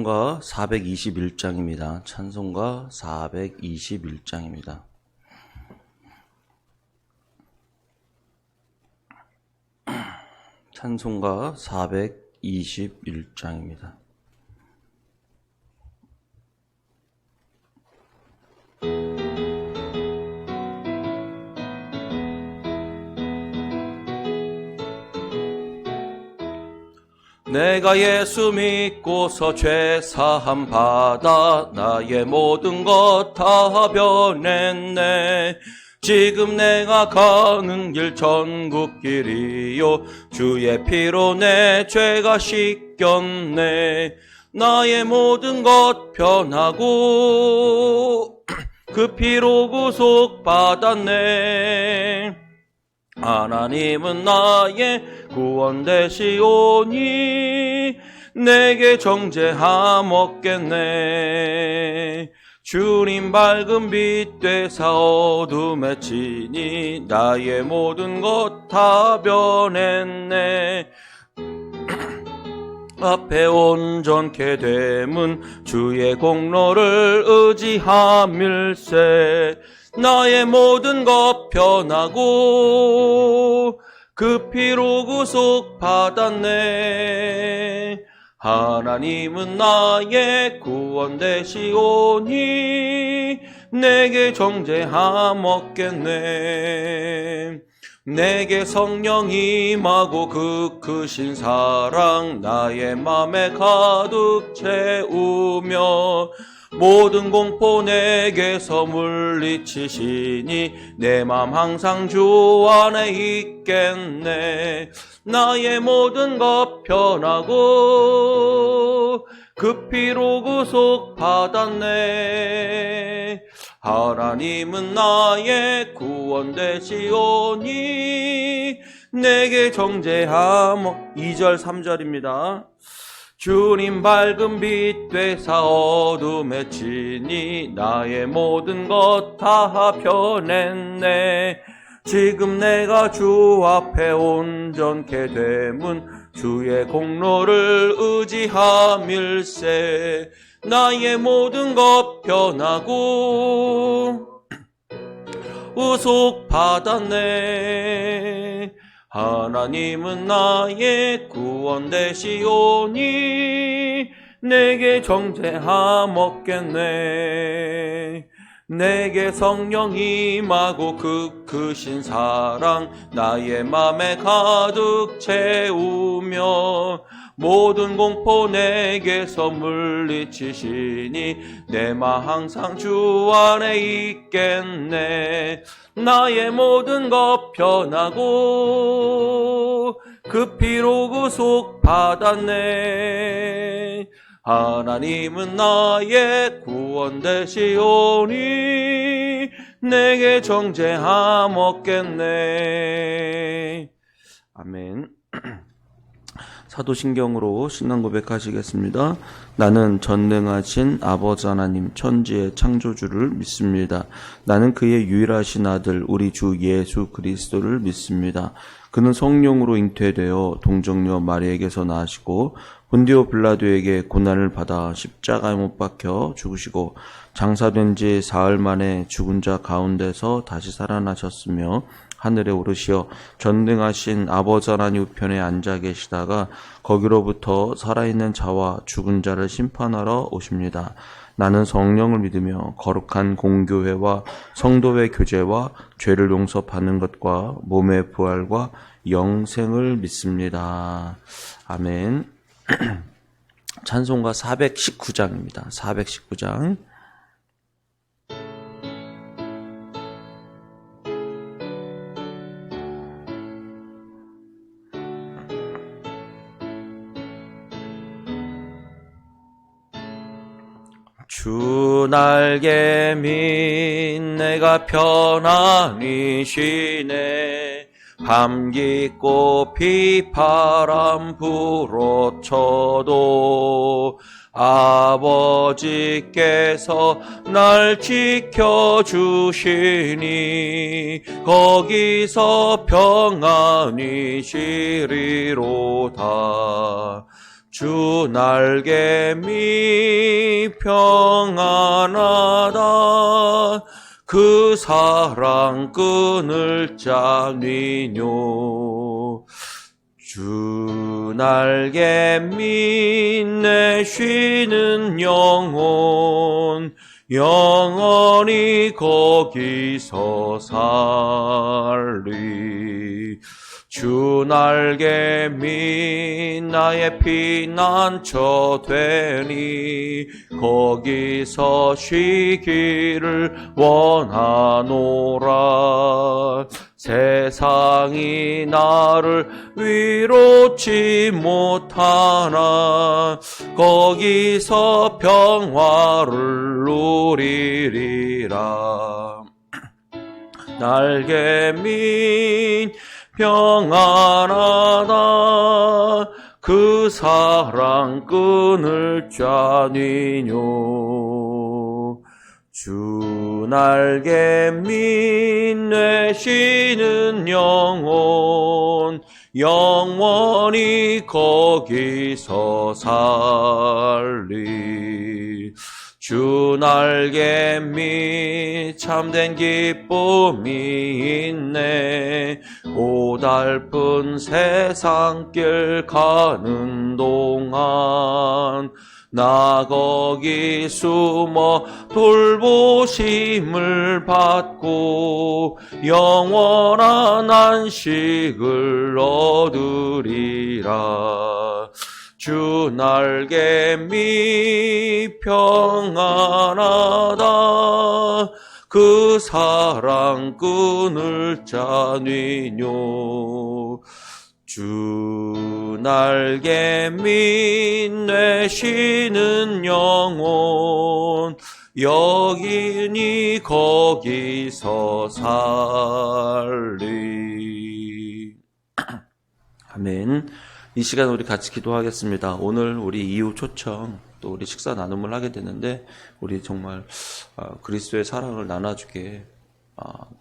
찬송가 421장입니다. 찬송가 421장입니다. 찬송가 421장입니다. 내가 예수 믿고서 죄사함 받아 나의 모든 것 다 변했네. 지금 내가 가는 길 천국길이요 주의 피로 내 죄가 씻겼네. 나의 모든 것 변하고 그 피로 구속받았네. 하나님은 나의 구원 되시오니 내게 정죄함 없겠네. 주님 밝은 빛 되사 어둠에 치니 나의 모든 것 다 변했네. 앞에 온전케 됨은 주의 공로를 의지함일세. 나의 모든 것 변하고 그 피로 구속받았네. 하나님은 나의 구원 되시오니 내게 정죄함 없겠네. 내게 성령 임하고 그 크신 사랑 나의 맘에 가득 채우며 모든 공포 내게서 물리치시니 내 맘 항상 주 안에 있겠네. 나의 모든 것 변하고 그 피로 구속받았네. 하나님은 나의 구원 되시오니 내게 정죄함. 2절 3절입니다. 주님 밝은 빛 되사 어둠에 치니 나의 모든 것 다 변했네. 지금 내가 주 앞에 온전케 됨은 주의 공로를 의지함일세. 나의 모든 것 변하고 구속받았네. 하나님은 나의 구원 되시오니 내게 정죄함 없겠네. 내게 성령 임하고 그 크신 사랑 나의 맘에 가득 채우며 모든 공포 내게서 물리치시니 내 맘 항상 주 안에 있겠네. 나의 모든 것 변하고 그 피로 구속받았네. 하나님은 나의 구원 되시오니 내게 정죄함 없겠네. 아멘. 사도신경으로 신앙 고백하시겠습니다. 나는 전능하신 아버지 하나님 천지의 창조주를 믿습니다. 나는 그의 유일하신 아들 우리 주 예수 그리스도를 믿습니다. 그는 성령으로 잉태되어 동정녀 마리에게서 나시고 본디오 빌라도에게 고난을 받아 십자가에 못 박혀 죽으시고 장사된 지 사흘 만에 죽은 자 가운데서 다시 살아나셨으며 하늘에 오르시어 전능하신 아버지 하나님 우편에 앉아 계시다가 거기로부터 살아있는 자와 죽은 자를 심판하러 오십니다. 나는 성령을 믿으며 거룩한 공교회와 성도의 교제와 죄를 용서받는 것과 몸의 부활과 영생을 믿습니다. 아멘. 찬송가 419장입니다. 419장. 주 날개 밑 내가 편안히 쉬네. 감기 꽃피 바람 불어쳐도 아버지께서 날 지켜주시니 거기서 평안히 쉬리로다. 주 날개미 평안하다. 그 사랑 끈을 짜니뇨. 주 날개미 내 쉬는 영혼 영원히 거기서 살리. 주 날개미 나의 피난처 되니 거기서 쉬기를 원하노라. 세상이 나를 위롭지 못하나 거기서 평화를 누리리라. 날개미 평안하다. 그 사랑 끈을 짜니뇨. 주 날개미 내 쉬는 영혼 영원히 거기서 살리. 주 날개미 참된 기쁨이 있네. 고달픈 세상길 가는 동안 나 거기 숨어 돌보심을 받고 영원한 안식을 얻으리라. 주 날개미 평안하다. 그 사랑 끈을 짜니뇨. 주 날개미 내 쉬는 영혼 여기니 거기서 살리. 아멘. 이 시간 우리 같이 기도하겠습니다. 오늘 우리 이후 초청 또 우리 식사 나눔을 하게 되는데 우리 정말 그리스도의 사랑을 나눠주게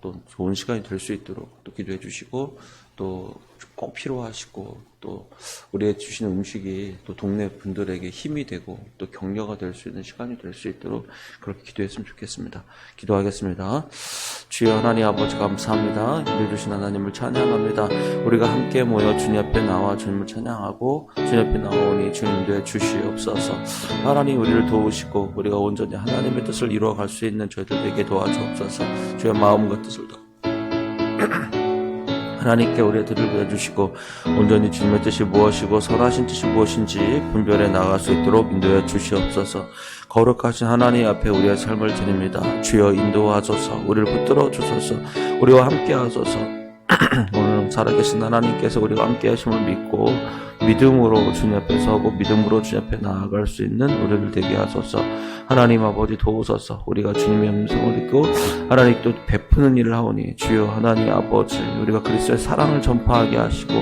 또 좋은 시간이 될 수 있도록 또 기도해 주시고 또 꼭 필요하시고 또 우리의 주시는 음식이 또 동네 분들에게 힘이 되고 또 격려가 될 수 있는 시간이 될 수 있도록 그렇게 기도했으면 좋겠습니다. 기도하겠습니다. 주여 하나님 아버지 감사합니다. 우리 주신 하나님을 찬양합니다. 우리가 함께 모여 주님 앞에 나와 주님을 찬양하고 주님 앞에 나오니 주님도 주시옵소서. 하나님 우리를 도우시고 우리가 온전히 하나님의 뜻을 이루어갈 수 있는 저희들 되게 도와주옵소서. 주의 마음과 뜻을 하나님께 우리의 뜻을 보여주시고 온전히 주님의 뜻이 무엇이고 선하신 뜻이 무엇인지 분별해 나갈 수 있도록 인도해 주시옵소서. 거룩하신 하나님 앞에 우리의 삶을 드립니다. 주여 인도하소서. 우리를 붙들어 주소서. 우리와 함께 하소서. 오늘 살아계신 하나님께서 우리와 함께 하심을 믿고 믿음으로 주님 앞에 서고 믿음으로 주님 앞에 나아갈 수 있는 우리를 되게 하소서. 하나님 아버지 도우소서. 우리가 주님의 음성을 듣고 하나님 또 베푸는 일을 하오니 주여 하나님 아버지 우리가 그리스도의 사랑을 전파하게 하시고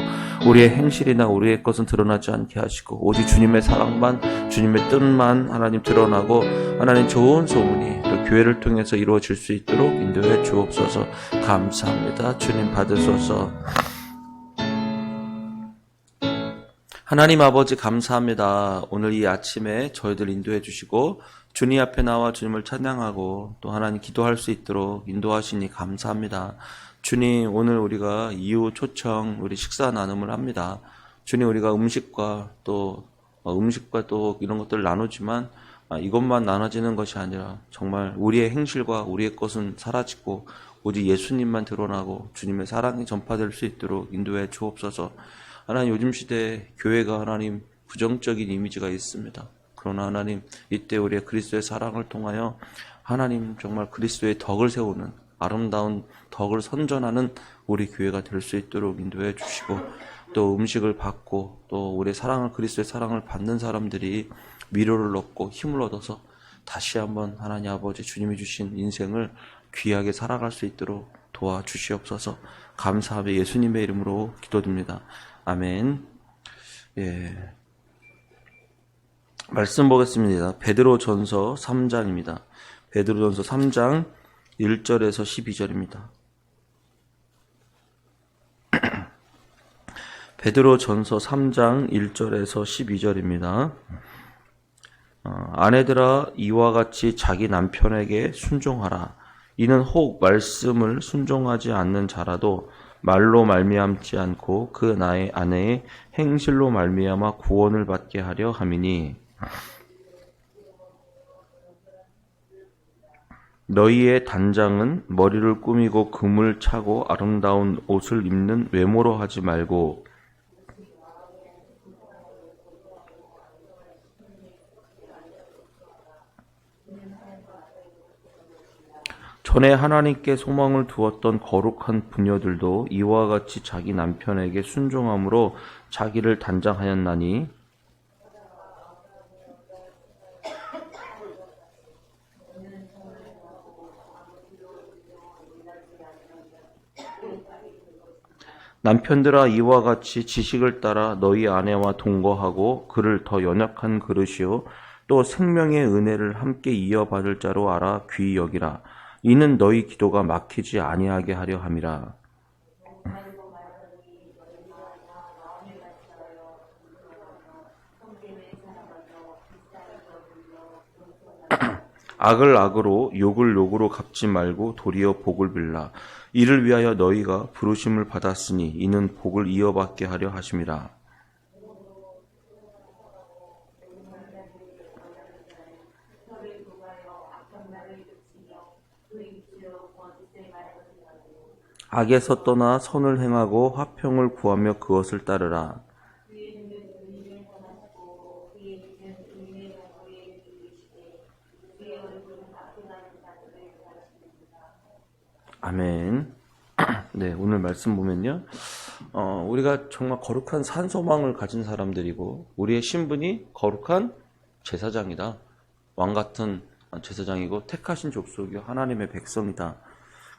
우리의 행실이나 우리의 것은 드러나지 않게 하시고 오직 주님의 사랑만 주님의 뜻만 하나님 드러나고 하나님 좋은 소문이 또 교회를 통해서 이루어질 수 있도록 인도해 주옵소서. 감사합니다. 주님 받으소서. 하나님 아버지 감사합니다. 오늘 이 아침에 저희들 인도해 주시고 주님 앞에 나와 주님을 찬양하고 또 하나님 기도할 수 있도록 인도하시니 감사합니다. 주님 오늘 우리가 이후 초청 우리 식사 나눔을 합니다. 주님 우리가 음식과 또 이런 것들을 나누지만 이것만 나눠지는 것이 아니라 정말 우리의 행실과 우리의 것은 사라지고 오직 예수님만 드러나고 주님의 사랑이 전파될 수 있도록 인도해 주옵소서. 하나님 요즘 시대에 교회가 하나님 부정적인 이미지가 있습니다. 그러나 하나님 이때 우리의 그리스도의 사랑을 통하여 하나님 정말 그리스도의 덕을 세우는 아름다운 덕을 선전하는 우리 교회가 될 수 있도록 인도해 주시고 또 음식을 받고 또 우리의 사랑을 그리스도의 사랑을 받는 사람들이 위로를 얻고 힘을 얻어서 다시 한번 하나님 아버지 주님이 주신 인생을 귀하게 살아갈 수 있도록 도와주시옵소서. 감사하며 예수님의 이름으로 기도드립니다. 아멘. 예. 말씀 보겠습니다. 베드로전서 3장입니다. 베드로전서 3장 1절에서 12절입니다. 베드로 전서 3장 1절에서 12절입니다. 아내들아 이와 같이 자기 남편에게 순종하라. 이는 혹 말씀을 순종하지 않는 자라도 말로 말미암지 않고 그 나의 아내의 행실로 말미암아 구원을 받게 하려 함이니 너희의 단장은 머리를 꾸미고 금을 차고 아름다운 옷을 입는 외모로 하지 말고 전에 하나님께 소망을 두었던 거룩한 부녀들도 이와 같이 자기 남편에게 순종함으로 자기를 단장하였나니 남편들아 이와 같이 지식을 따라 너희 아내와 동거하고 그를 더 연약한 그릇이요 또 생명의 은혜를 함께 이어받을 자로 알아 귀히 여기라. 이는 너희 기도가 막히지 아니하게 하려 함이라. 악을 악으로 욕을 욕으로 갚지 말고 도리어 복을 빌라. 이를 위하여 너희가 부르심을 받았으니 이는 복을 이어받게 하려 하심이라. 악에서 떠나 선을 행하고 화평을 구하며 그것을 따르라. 아멘. 네, 오늘 말씀 보면요. 우리가 정말 거룩한 산소망을 가진 사람들이고 우리의 신분이 거룩한 제사장이다. 왕 같은 제사장이고 택하신 족속이요 하나님의 백성이다.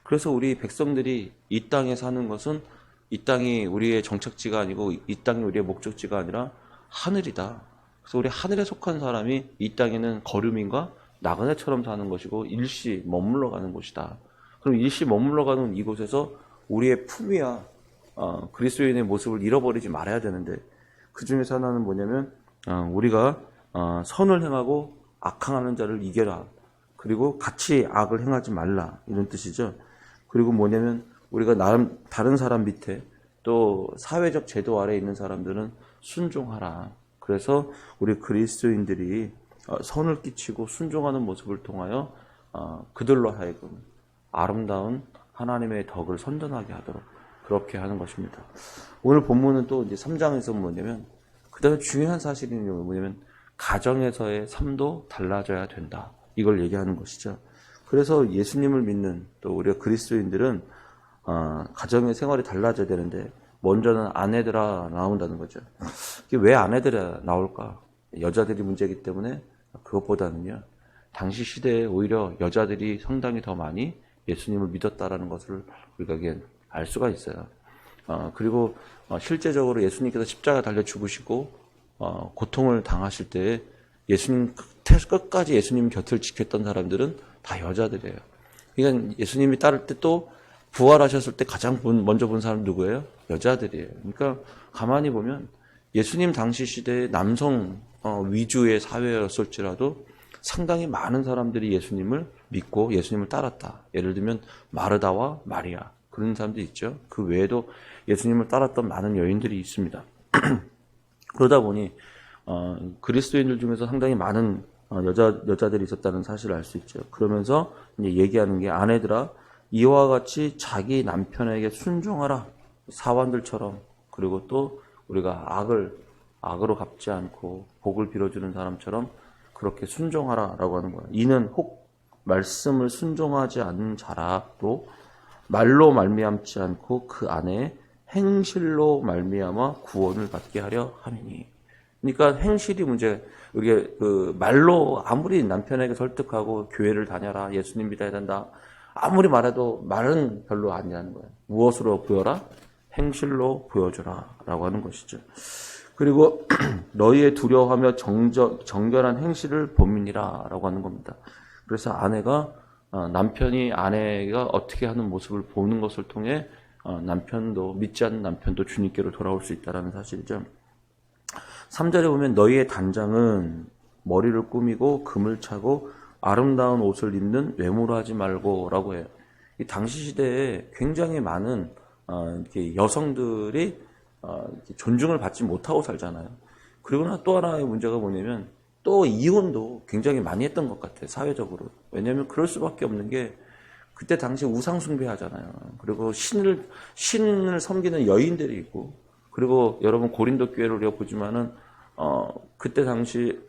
그래서 우리 백성들이 이 땅에 사는 것은 이 땅이 우리의 정착지가 아니고 이 땅이 우리의 목적지가 아니라 하늘이다. 그래서 우리 하늘에 속한 사람이 이 땅에는 거류민과 나그네처럼 사는 것이고 일시 머물러 가는 곳이다. 그럼 일시 머물러 가는 이곳에서 우리의 품위와 그리스도인의 모습을 잃어버리지 말아야 되는데 그 중에서 하나는 뭐냐면 우리가 선을 행하고 악행하는 자를 이겨라. 그리고 같이 악을 행하지 말라. 이런 뜻이죠. 그리고 뭐냐면 우리가 다른 사람 밑에 또 사회적 제도 아래에 있는 사람들은 순종하라. 그래서 우리 그리스도인들이 선을 끼치고 순종하는 모습을 통하여 그들로 하여금 아름다운 하나님의 덕을 선전하게 하도록 그렇게 하는 것입니다. 오늘 본문은 또 이제 3장에서 뭐냐면 그 다음에 중요한 사실이 뭐냐면 가정에서의 삶도 달라져야 된다. 이걸 얘기하는 것이죠. 그래서 예수님을 믿는 또 우리가 그리스도인들은 가정의 생활이 달라져야 되는데 먼저는 아내들아 나온다는 거죠. 이게 왜 아내들아 나올까? 여자들이 문제이기 때문에 그것보다는요. 당시 시대에 오히려 여자들이 상당히 더 많이 예수님을 믿었다라는 것을 우리가 알 수가 있어요. 그리고 실제적으로 예수님께서 십자가 달려 죽으시고 고통을 당하실 때 예수님 끝까지 예수님 곁을 지켰던 사람들은 다 여자들이에요. 그러니까 예수님이 따를 때 또 부활하셨을 때 가장 먼저 본 사람 누구예요? 여자들이에요. 그러니까 가만히 보면 예수님 당시 시대의 남성 위주의 사회였을지라도 상당히 많은 사람들이 예수님을 믿고 예수님을 따랐다. 예를 들면 마르다와 마리아 그런 사람들이 있죠. 그 외에도 예수님을 따랐던 많은 여인들이 있습니다. 그러다 보니 그리스도인들 중에서 상당히 많은 여자들이 있었다는 사실을 알 수 있죠. 그러면서 이제 얘기하는 게 아내들아 이와 같이 자기 남편에게 순종하라. 사환들처럼. 그리고 또 우리가 악으로 갚지 않고 복을 빌어주는 사람처럼 그렇게 순종하라라고 하는 거예요. 이는 혹 말씀을 순종하지 않는 자라도 말로 말미암지 않고 그 안에 행실로 말미암아 구원을 받게 하려 함이니. 그러니까 행실이 문제. 우리가 말로 아무리 남편에게 설득하고 교회를 다녀라, 예수님 믿어야 된다. 아무리 말해도 말은 별로 아니라는 거예요. 무엇으로 보여라? 행실로 보여줘라라고 하는 것이죠. 그리고 너희의 두려워하며 정결한 행실을 범인이라라고 하는 겁니다. 그래서 남편이 아내가 어떻게 하는 모습을 보는 것을 통해 남편도, 믿지 않는 남편도 주님께로 돌아올 수 있다는 사실이죠. 3절에 보면 너희의 단장은 머리를 꾸미고 금을 차고 아름다운 옷을 입는 외모로 하지 말고 라고 해요. 이 당시 시대에 굉장히 많은 이렇게 여성들이 이렇게 존중을 받지 못하고 살잖아요. 그리고 또 하나의 문제가 뭐냐면 또 이혼도 굉장히 많이 했던 것 같아요. 사회적으로. 왜냐하면 그럴 수밖에 없는 게 그때 당시 우상 숭배하잖아요. 그리고 신을 섬기는 여인들이 있고, 그리고 여러분 고린도 교회를 우리가 보지만은 그때 당시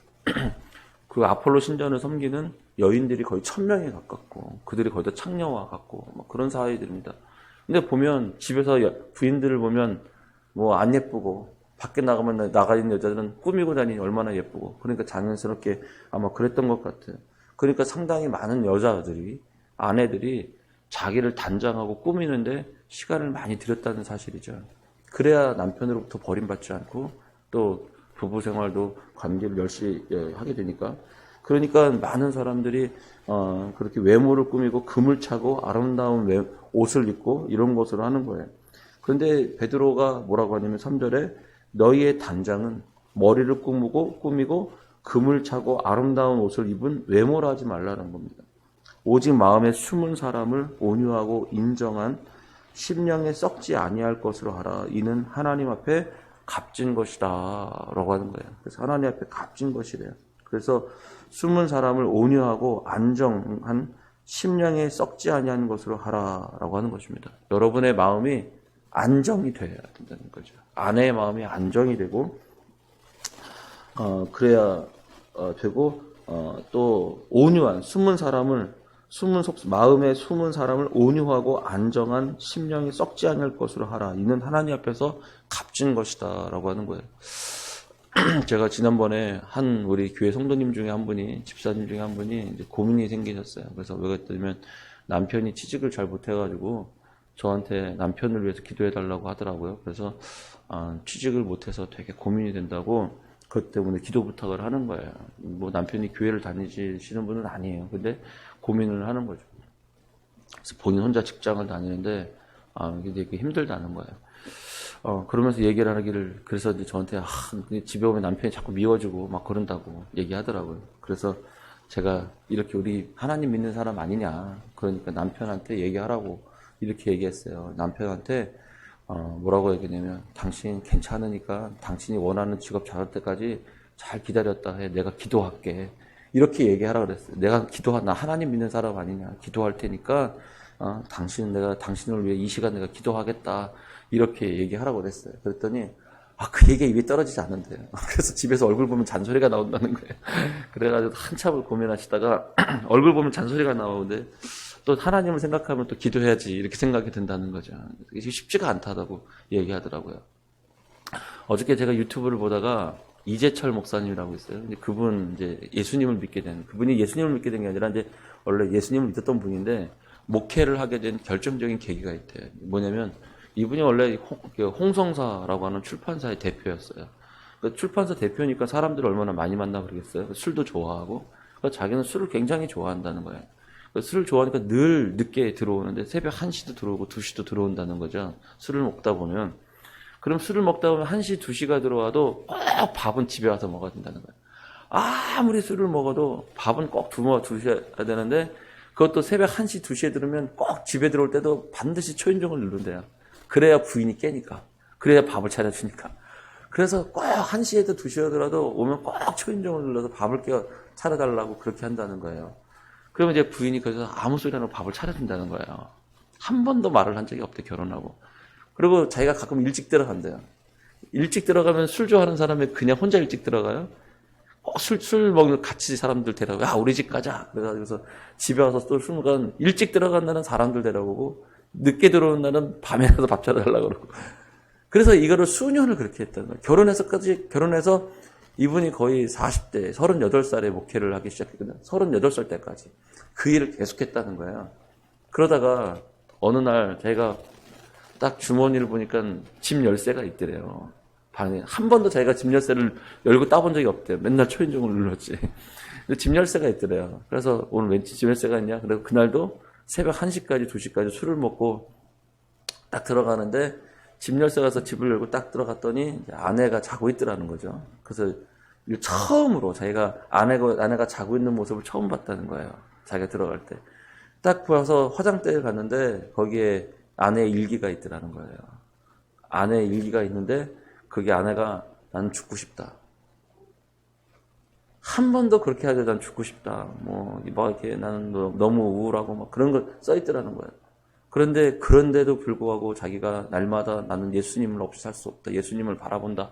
그 아폴로 신전을 섬기는 여인들이 거의 1000명에 가깝고, 그들이 거의 다 창녀와 같고 뭐 그런 사회들입니다. 근데 보면 집에서 부인들을 보면 뭐 안 예쁘고, 밖에 나가면 나가 있는 여자들은 꾸미고 다니니 얼마나 예쁘고, 그러니까 자연스럽게 아마 그랬던 것 같아요. 그러니까 상당히 많은 여자들이, 아내들이 자기를 단장하고 꾸미는데 시간을 많이 들였다는 사실이죠. 그래야 남편으로부터 버림받지 않고 또 부부 생활도 관계를 열심히 하게 되니까. 그러니까 많은 사람들이 그렇게 외모를 꾸미고 금을 차고 아름다운 옷을 입고 이런 것을 하는 거예요. 그런데 베드로가 뭐라고 하냐면 3절에 너희의 단장은 머리를 꾸미고 금을 차고 아름다운 옷을 입은 외모라 하지 말라는 겁니다. 오직 마음에 숨은 사람을 온유하고 인정한 심령에 썩지 아니할 것으로 하라. 이는 하나님 앞에 값진 것이다 라고 하는 거예요. 그래서 하나님 앞에 값진 것이래요. 그래서 숨은 사람을 온유하고 안정한 심령에 썩지 아니하는 것으로 하라라고 하는 것입니다. 여러분의 마음이 안정이 돼야 된다는 거죠. 아내의 마음이 안정이 되고 그래야 되고 또 온유한 마음에 숨은 사람을 온유하고 안정한 심령이 썩지 않을 것으로 하라. 이는 하나님 앞에서 값진 것이다 라고 하는 거예요. 제가 지난번에 우리 교회 성도님 중에 한 분이, 집사님 중에 한 분이 이제 고민이 생기셨어요. 그래서 왜 그랬더니 남편이 취직을 잘 못해가지고 저한테 남편을 위해서 기도해 달라고 하더라고요. 그래서 취직을 못해서 되게 고민이 된다고 그것 때문에 기도 부탁을 하는 거예요. 뭐 남편이 교회를 다니시는 분은 아니에요. 근데 고민을 하는 거죠. 그래서 본인 혼자 직장을 다니는데 되게 힘들다는 거예요. 그러면서 얘기를 하기를, 그래서 이제 저한테 집에 오면 남편이 자꾸 미워지고 막 그런다고 얘기하더라고요. 그래서 제가 이렇게 우리 하나님 믿는 사람 아니냐, 그러니까 남편한테 얘기하라고 이렇게 얘기했어요. 남편한테 뭐라고 얘기냐면 당신 괜찮으니까 당신이 원하는 직업 잡을 때까지 잘 기다렸다 해. 내가 기도할게. 이렇게 얘기하라 그랬어요. 나 하나님 믿는 사람 아니냐. 기도할 테니까 내가 당신을 위해 이 시간 내가 기도하겠다. 이렇게 얘기하라고 그랬어요. 그랬더니 그 얘기가 입에 떨어지지 않는데요. 그래서 집에서 얼굴 보면 잔소리가 나온다는 거예요. 그래가지고 한참을 고민하시다가 얼굴 보면 잔소리가 나오는데 또 하나님을 생각하면 또 기도해야지 이렇게 생각이 든다는 거죠. 이게 쉽지가 않다고 얘기하더라고요. 어저께 제가 유튜브를 보다가 이재철 목사님이라고 있어요. 근데 그분 이제 그분이 예수님을 믿게 된 게 아니라 이제 원래 예수님을 믿었던 분인데 목회를 하게 된 결정적인 계기가 있대요. 뭐냐면 이분이 원래 홍성사라고 하는 출판사의 대표였어요. 출판사 대표니까 사람들을 얼마나 많이 만나 그러겠어요. 술도 좋아하고 자기는 술을 굉장히 좋아한다는 거예요. 술을 좋아하니까 늘 늦게 들어오는데 새벽 1시도 들어오고 2시도 들어온다는 거죠. 술을 먹다 보면. 그럼 술을 먹다 보면 1시, 2시가 들어와도 꼭 밥은 집에 와서 먹어야 된다는 거예요. 아무리 술을 먹어도 밥은 꼭 드셔야 되는데 그것도 새벽 1시, 2시에 들으면 꼭 집에 들어올 때도 반드시 초인종을 누른대요. 그래야 부인이 깨니까. 그래야 밥을 차려주니까. 그래서 꼭 1시에도 2시여더라도 오면 꼭 초인종을 눌러서 밥을 차려달라고 그렇게 한다는 거예요. 그러면 이제 부인이 거기서 아무 소리 안 하고 밥을 차려준다는 거예요. 한 번도 말을 한 적이 없대, 결혼하고. 그리고 자기가 가끔 일찍 들어간대요. 일찍 들어가면 술 좋아하는 사람이 그냥 혼자 일찍 들어가요? 술 먹는 같이 사람들 데려가고, 우리 집 가자. 그래서 집에 와서 또 술 먹은 일찍 들어간다는 사람들 데려오고, 늦게 들어오는 날은 밤에라도 밥 차려달라고 그러고. 그래서 이거를 수년을 그렇게 했다는 거예요. 결혼해서 이분이 거의 40대, 38살에 목회를 하기 시작했거든요. 38살 때까지. 그 일을 계속했다는 거예요. 그러다가 어느 날 자기가 딱 주머니를 보니까 집 열쇠가 있더래요. 방에. 한 번도 자기가 집 열쇠를 열고 따본 적이 없대요. 맨날 초인종을 눌렀지. 집 열쇠가 있더래요. 그래서 오늘 왠지 집 열쇠가 있냐? 그래서 그날도 새벽 1시까지, 2시까지 술을 먹고 딱 들어가는데 집 열쇠 가서 집을 열고 딱 들어갔더니 이제 아내가 자고 있더라는 거죠. 그래서 처음으로 자기가 아내가 자고 있는 모습을 처음 봤다는 거예요. 자기가 들어갈 때. 딱 보여서 화장대에 갔는데 거기에 아내의 일기가 있더라는 거예요. 아내의 일기가 있는데 그게 아내가 나는 죽고 싶다. 한 번도 그렇게 하지 난 죽고 싶다. 뭐 이렇게 나는 너무 우울하고 막 그런 거 써있더라는 거예요. 그런데도 불구하고 자기가 날마다 나는 예수님을 없이 살 수 없다. 예수님을 바라본다.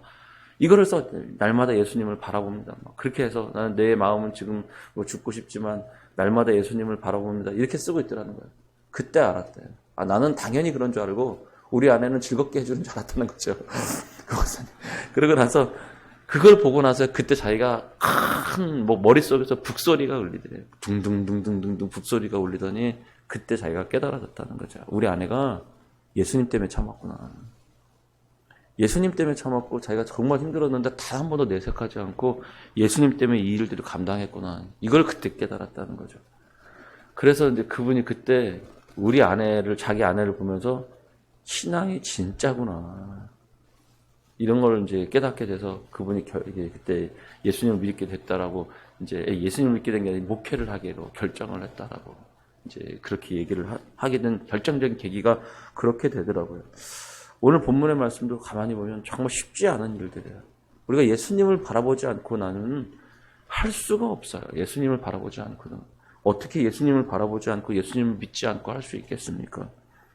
이거를 날마다 예수님을 바라봅니다. 그렇게 해서 나는 내 마음은 지금 뭐 죽고 싶지만 날마다 예수님을 바라봅니다. 이렇게 쓰고 있더라는 거예요. 그때 알았대요. 나는 당연히 그런 줄 알고 우리 아내는 즐겁게 해주는 줄 알았다는 거죠. 그러고 나서 그걸 보고 나서 그때 자기가 큰 머릿속에서 북소리가 울리더래요. 둥둥둥둥둥 북소리가 울리더니 그때 자기가 깨달아졌다는 거죠. 우리 아내가 예수님 때문에 참았구나. 예수님 때문에 참았고 자기가 정말 힘들었는데 단 한 번도 내색하지 않고 예수님 때문에 이 일들을 감당했구나. 이걸 그때 깨달았다는 거죠. 그래서 이제 그분이 그때 자기 아내를 보면서 신앙이 진짜구나. 이런 걸 이제 깨닫게 돼서 그분이 그때 예수님을 믿게 됐다라고 이제 예수님을 믿게 된 게 아니라 목회를 하기로 결정을 했다라고 이제 그렇게 얘기를 하게 된 결정적인 계기가 그렇게 되더라고요. 오늘 본문의 말씀도 가만히 보면 정말 쉽지 않은 일들이에요. 우리가 예수님을 바라보지 않고 나는 할 수가 없어요. 예수님을 바라보지 않고는. 어떻게 예수님을 바라보지 않고 예수님을 믿지 않고 할 수 있겠습니까?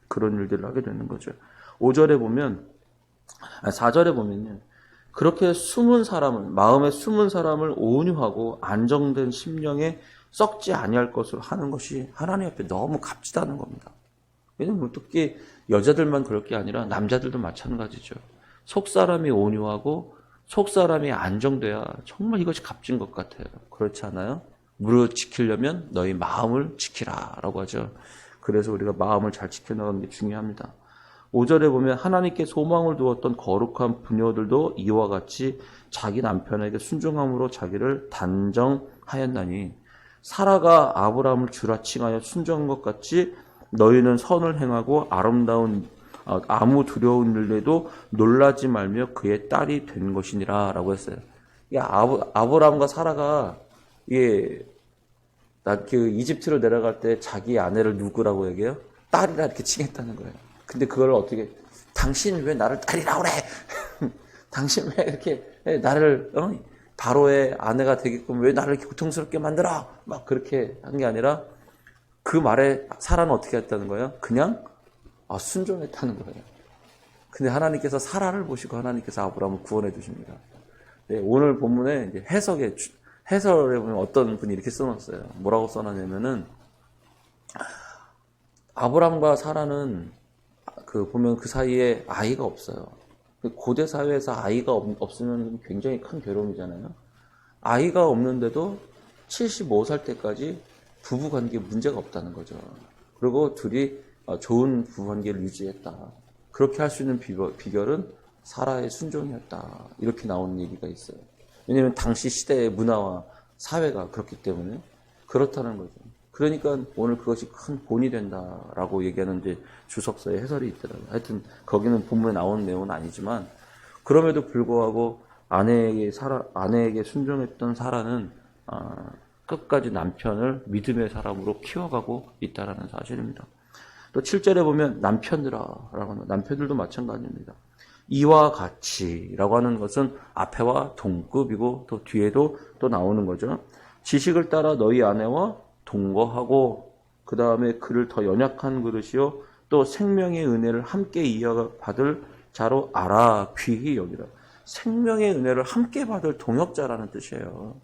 그런 일들을 하게 되는 거죠. 4절에 보면요. 그렇게 마음에 숨은 사람을 온유하고 안정된 심령에 썩지 아니할 것으로 하는 것이 하나님 앞에 너무 값지다는 겁니다. 왜냐면 특히 여자들만 그럴 게 아니라 남자들도 마찬가지죠. 속사람이 온유하고 속사람이 안정돼야 정말 이것이 값진 것 같아요. 그렇지 않아요? 무릇 지키려면 너희 마음을 지키라 라고 하죠. 그래서 우리가 마음을 잘 지켜나가는 게 중요합니다. 5절에 보면 하나님께 소망을 두었던 거룩한 부녀들도 이와 같이 자기 남편에게 순종함으로 자기를 단정하였나니 사라가 아브라함을 주라칭하여 순종한 것 같이 너희는 선을 행하고 아무 두려운 일에도 놀라지 말며 그의 딸이 된 것이니라 라고 했어요. 아브라함과 사라가 이집트로 내려갈 때 자기 아내를 누구라고 얘기해요? 딸이라 이렇게 칭했다는 거예요. 근데 그걸 어떻게 당신 왜 나를 딸이라고 그래? 당신 왜 이렇게 나를 바로의 아내가 되게끔 왜 나를 이렇게 고통스럽게 만들어? 막 그렇게 한 게 아니라 그 말에 사라는 어떻게 했다는 거예요? 그냥 순종했다는 거예요. 근데 하나님께서 사라를 보시고 하나님께서 아브라함을 구원해 주십니다. 네, 오늘 본문에 이제 해설에 보면 어떤 분이 이렇게 써놨어요. 뭐라고 써놨냐면은 아브라함과 사라는 보면 그 사이에 아이가 없어요. 고대 사회에서 아이가 없으면 굉장히 큰 괴로움이잖아요. 아이가 없는데도 75살 때까지 부부관계에 문제가 없다는 거죠. 그리고 둘이 좋은 부부관계를 유지했다. 그렇게 할 수 있는 비결은 사라의 순종이었다. 이렇게 나오는 얘기가 있어요. 왜냐하면 당시 시대의 문화와 사회가 그렇기 때문에 그렇다는 거죠. 그러니까 오늘 그것이 큰 본이 된다라고 얘기하는 이제 주석서의 해설이 있더라고요. 하여튼 거기는 본문에 나오는 내용은 아니지만 그럼에도 불구하고 아내에게 순종했던 사라는 끝까지 남편을 믿음의 사람으로 키워가고 있다라는 사실입니다. 또 7절에 보면 남편들아라고 하는 남편들도 마찬가지입니다. 이와 같이라고 하는 것은 앞에와 동급이고 또 뒤에도 또 나오는 거죠. 지식을 따라 너희 아내와 동거하고 그 다음에 그를 더 연약한 그릇이요 또 생명의 은혜를 함께 이어받을 자로 알아 귀히 여기라. 생명의 은혜를 함께 받을 동역자라는 뜻이에요.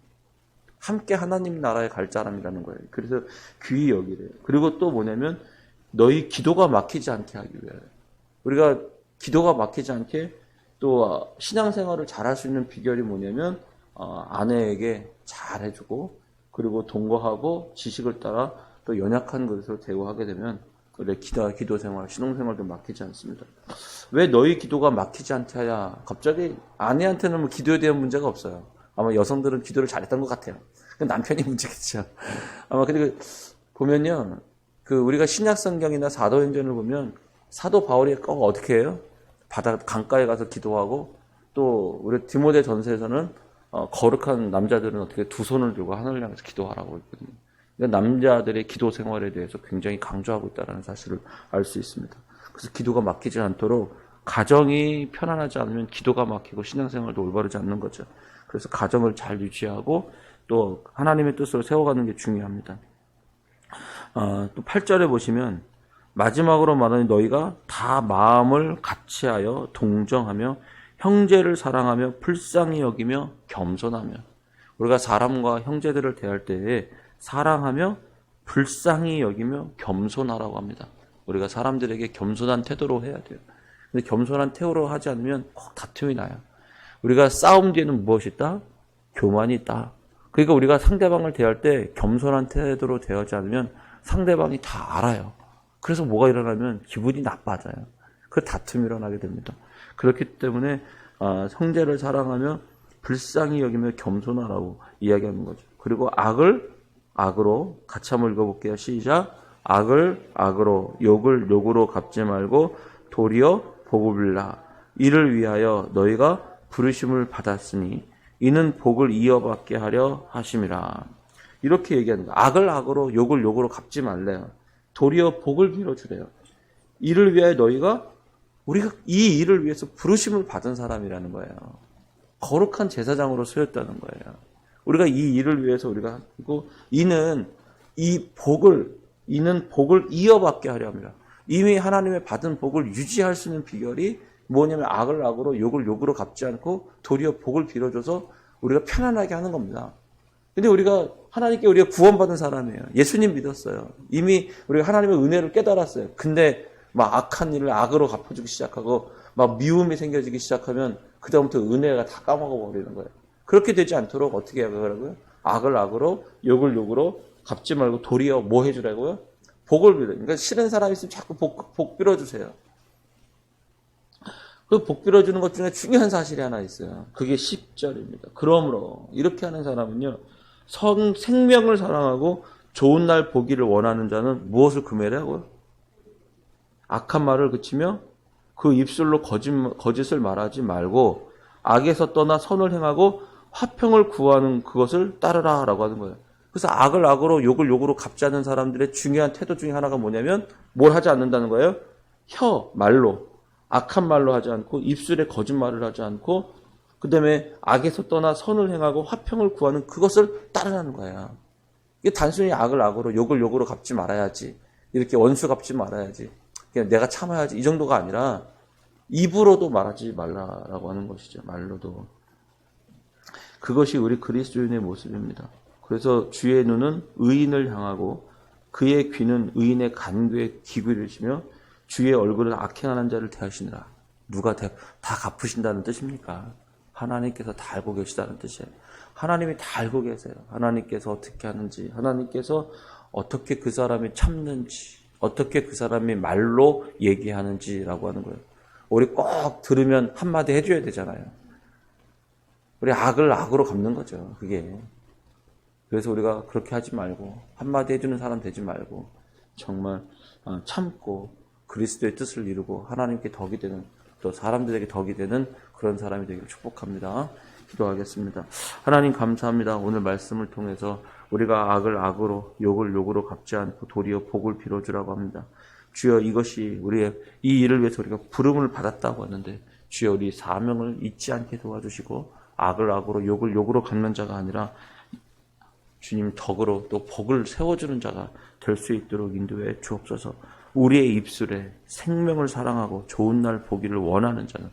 함께 하나님 나라에 갈 사람이라는 거예요. 그래서 귀히 여기래요. 그리고 또 뭐냐면 너희 기도가 막히지 않게 하기 위해 우리가 기도가 막히지 않게 또 신앙생활을 잘할 수 있는 비결이 뭐냐면 아내에게 잘해주고 그리고 동거하고 지식을 따라 또 연약한 것을 대우하게 되면 우리 기도 생활, 신앙생활도 막히지 않습니다. 왜 너희 기도가 막히지 않게 하냐? 갑자기 아내한테는 뭐 기도에 대한 문제가 없어요. 아마 여성들은 기도를 잘했던 것 같아요. 남편이 문제겠죠. 아마 그리고 보면요, 우리가 신약 성경이나 사도행전을 보면 사도 바울이 꼭 어떻게 해요? 바다 강가에 가서 기도하고, 또 우리 디모데 전서에서는 거룩한 남자들은 어떻게 두 손을 들고 하늘을 향해서 기도하라고 했거든요. 그러니까 남자들의 기도 생활에 대해서 굉장히 강조하고 있다는 사실을 알 수 있습니다. 그래서 기도가 막히지 않도록, 가정이 편안하지 않으면 기도가 막히고 신앙생활도 올바르지 않는 거죠. 그래서 가정을 잘 유지하고 또 하나님의 뜻으로 세워가는 게 중요합니다. 또 8절에 보시면 마지막으로 말하니 너희가 다 마음을 같이하여 동정하며 형제를 사랑하며 불쌍히 여기며 겸손하며, 우리가 사람과 형제들을 대할 때에 사랑하며 불쌍히 여기며 겸손하라고 합니다. 우리가 사람들에게 겸손한 태도로 해야 돼요. 근데 겸손한 태도로 하지 않으면 꼭 다툼이 나요. 우리가 싸움 뒤에는 무엇이 있다? 교만이 있다. 그러니까 우리가 상대방을 대할 때 겸손한 태도로 대하지 않으면 상대방이 다 알아요. 그래서 뭐가 일어나면 기분이 나빠져요. 그 다툼이 일어나게 됩니다. 그렇기 때문에 형제를 사랑하며 불쌍히 여기며 겸손하라고 이야기하는 거죠. 그리고 악을 악으로, 같이 한번 읽어볼게요. 시작. 악을 악으로, 욕을 욕으로 갚지 말고 도리어 복을 빌라. 이를 위하여 너희가 부르심을 받았으니 이는 복을 이어받게 하려 하심이라. 이렇게 얘기합니다. 악을 악으로, 욕을 욕으로 갚지 말래요. 도리어 복을 빌어주래요. 이를 위하여 너희가, 우리가 이 일을 위해서 부르심을 받은 사람이라는 거예요. 거룩한 제사장으로 쓰였다는 거예요. 우리가 이 일을 위해서 우리가 하고, 이는 복을 이어받게 하려 합니다. 이미 하나님의 받은 복을 유지할 수 있는 비결이 뭐냐면 악을 악으로, 욕을 욕으로 갚지 않고 도리어 복을 빌어줘서 우리가 편안하게 하는 겁니다. 근데 우리가 하나님께 우리가 구원받은 사람이에요. 예수님 믿었어요. 이미 우리가 하나님의 은혜를 깨달았어요. 근데 막 악한 일을 악으로 갚아주기 시작하고 막 미움이 생겨지기 시작하면 그다음부터 은혜가 다 까먹어 버리는 거예요. 그렇게 되지 않도록 어떻게 하라고요? 악을 악으로, 욕을 욕으로 갚지 말고 도리어 뭐 해주라고요? 복을 빌어요. 그러니까 싫은 사람이 있으면 자꾸 복 빌어주세요. 그 복 빌어주는 것 중에 중요한 사실이 하나 있어요. 그게 10절입니다. 그러므로 이렇게 하는 사람은요, 생명을 사랑하고 좋은 날 보기를 원하는 자는 무엇을 금해라고요? 악한 말을 그치며 그 입술로 거짓을 말하지 말고 악에서 떠나 선을 행하고 화평을 구하는 그것을 따르라 라고 하는 거예요. 그래서 악을 악으로, 욕을 욕으로 갚지 않는 사람들의 중요한 태도 중에 하나가 뭐냐면 뭘 하지 않는다는 거예요? 말로, 악한 말로 하지 않고 입술에 거짓말을 하지 않고 그 다음에 악에서 떠나 선을 행하고 화평을 구하는 그것을 따르라는 거예요. 이게 단순히 악을 악으로, 욕을 욕으로 갚지 말아야지, 이렇게 원수 갚지 말아야지, 그냥 내가 참아야지, 이 정도가 아니라 입으로도 말하지 말라라고 하는 것이죠. 말로도. 그것이 우리 그리스도인의 모습입니다. 그래서 주의 눈은 의인을 향하고 그의 귀는 의인의 간구에 귀 기울이시며 주의 얼굴은 악행하는 자를 대하시느라. 누가 다 갚으신다는 뜻입니까? 하나님께서 다 알고 계시다는 뜻이에요. 하나님이 다 알고 계세요. 하나님께서 어떻게 하는지, 하나님께서 어떻게 그 사람이 참는지, 어떻게 그 사람이 말로 얘기하는지라고 하는 거예요. 우리 꼭 들으면 한마디 해줘야 되잖아요. 우리 악을 악으로 갚는 거죠, 그게. 그래서 우리가 그렇게 하지 말고, 한마디 해주는 사람 되지 말고, 정말 참고 그리스도의 뜻을 이루고 하나님께 덕이 되는, 또 사람들에게 덕이 되는 그런 사람이 되기를 축복합니다. 기도하겠습니다. 하나님 감사합니다. 오늘 말씀을 통해서 우리가 악을 악으로, 욕을 욕으로 갚지 않고 도리어 복을 빌어주라고 합니다. 주여, 이것이 우리의 이 일을 위해서 우리가 부름을 받았다고 하는데 주여, 우리 사명을 잊지 않게 도와주시고 악을 악으로, 욕을 욕으로 갚는 자가 아니라 주님 덕으로 또 복을 세워주는 자가 될 수 있도록 인도해 주옵소서. 우리의 입술에 생명을 사랑하고 좋은 날 보기를 원하는 자는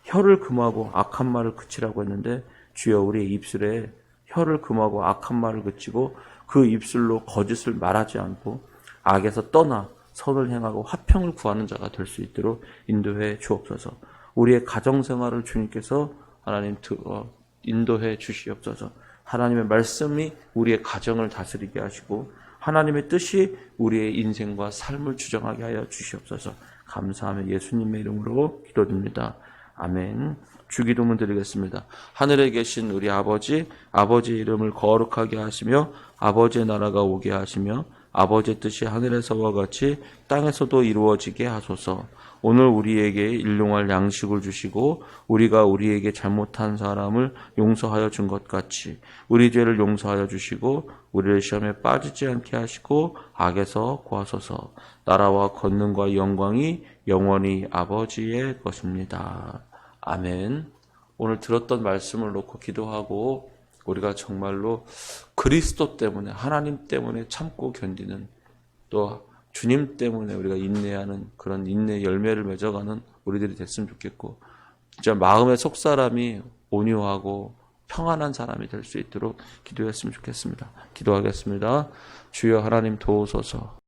혀를 금하고 악한 말을 그치라고 했는데 주여, 우리의 입술에 혀를 금하고 악한 말을 그치고 그 입술로 거짓을 말하지 않고 악에서 떠나 선을 행하고 화평을 구하는 자가 될 수 있도록 인도해 주옵소서. 우리의 가정생활을 주님께서 하나님 인도해 주시옵소서. 하나님의 말씀이 우리의 가정을 다스리게 하시고 하나님의 뜻이 우리의 인생과 삶을 주장하게 하여 주시옵소서. 감사하며 예수님의 이름으로 기도드립니다. 아멘. 주기도문 드리겠습니다. 하늘에 계신 우리 아버지, 아버지의 이름을 거룩하게 하시며 아버지의 나라가 오게 하시며 아버지의 뜻이 하늘에서와 같이 땅에서도 이루어지게 하소서. 오늘 우리에게 일용할 양식을 주시고 우리가 우리에게 잘못한 사람을 용서하여 준 것 같이 우리 죄를 용서하여 주시고 우리를 시험에 빠지지 않게 하시고 악에서 구하소서. 나라와 권능과 영광이 영원히 아버지의 것입니다. 아멘. 오늘 들었던 말씀을 놓고 기도하고 우리가 정말로 그리스도 때문에 하나님 때문에 참고 견디는 또 주님 때문에 우리가 인내하는 그런 인내 열매를 맺어가는 우리들이 됐으면 좋겠고 진짜 마음의 속사람이 온유하고 평안한 사람이 될 수 있도록 기도했으면 좋겠습니다. 기도하겠습니다. 주여 하나님 도우소서.